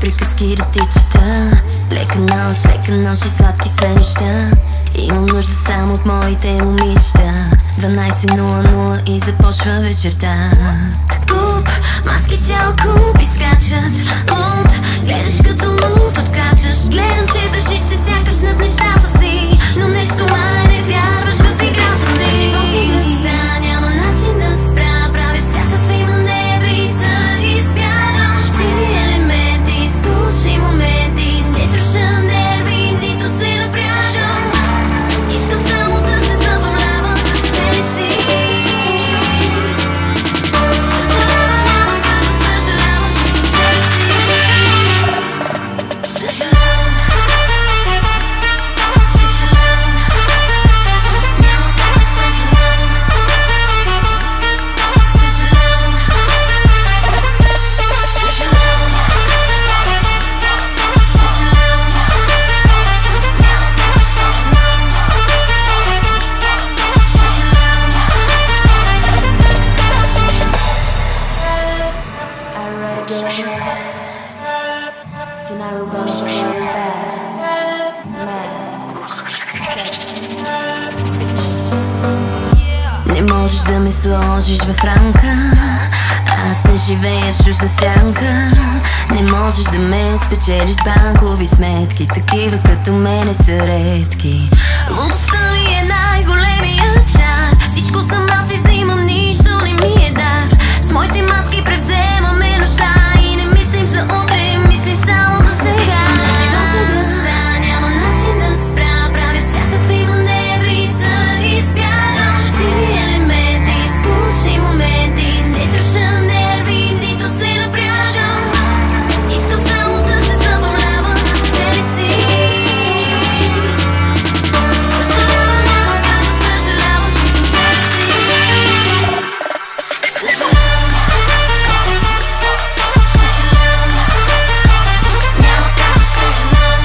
приказки да ти чета. Лека нощ и сладки са неща. Имам нужда само от моите момичета. 12:00 и започва вечерта. Куп, маски цял куп изкачат от. Гледаш като луд откачаш. Гледам, че държиш се сякаш над нещата си, но нещо май не вярваш в играта си. Няма начин да спра, правя всякакви маневри, за да избягам сиви елементи, скучни моменти. Не труша нерви, нито се напрягам. Искам само да се забавлявам с себе си. Съжалявам, няма как да съжалявам, че съм себе си. Съжалявам, няма как да съжалявам. Съжалявам, tonight we're gonna be very bad, mad, sexy. Не можеш да ме сложиш в рамка, аз не живея в чужда сянка. Не можеш да ме спечелиш с банкови сметки, такива като мене са редки. Лудостта ми е най-големия чар. Всичко съм аз и взимам, нищо не ми е дар. С моите маски превземаме нощта и не мислим за утре, мислим само за сега. Искам на живота да ста, няма начин да спра. Правя всякакви маневри, за да избягам сиви елементи, скучни моменти. Не труша нерви, нито се напрягам. Искам само да се забавлявам с себе си. Съжалявам, няма как да съжалявам, че съм себе си. Съжалявам, няма как да съжалявам.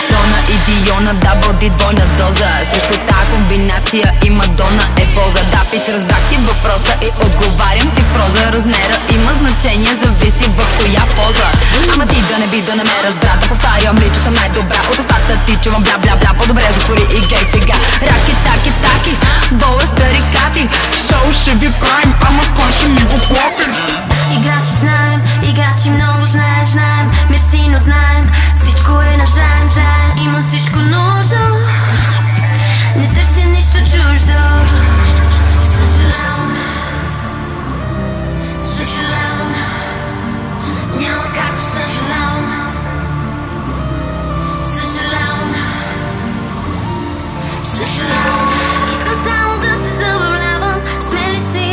Тона и Диона, дабъл ди, двойна доза. Срещу тази комбинация и Мадона е полза. Да, пич, разбрах ти въпроса и отговарям ти в проза. Размера има значение, зависи в коя поза. Ама ти да не би да не ме разбра, да повтарям ли, че съм най-добра. От устата ти чувам бля бля бля, по-добре затвори и гей сега. Раки таки таки, бола старикати. Шоу ще ви правим, ама кой ще ми го плати? Играчи знаем, играчи много знаем. Мерси, но знаем, всичко е назаем, заем. Имам всичко нужно, не търся нищо чуждо. Съжалявам, няма как да съжалявам. Съжалявам, искам само да се забавлявам, смели си.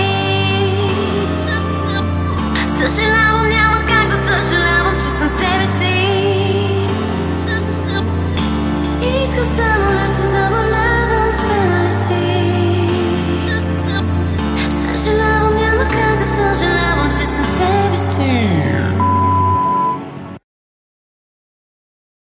Съжалявам, няма как да съжалявам, че съм себе си. Искам само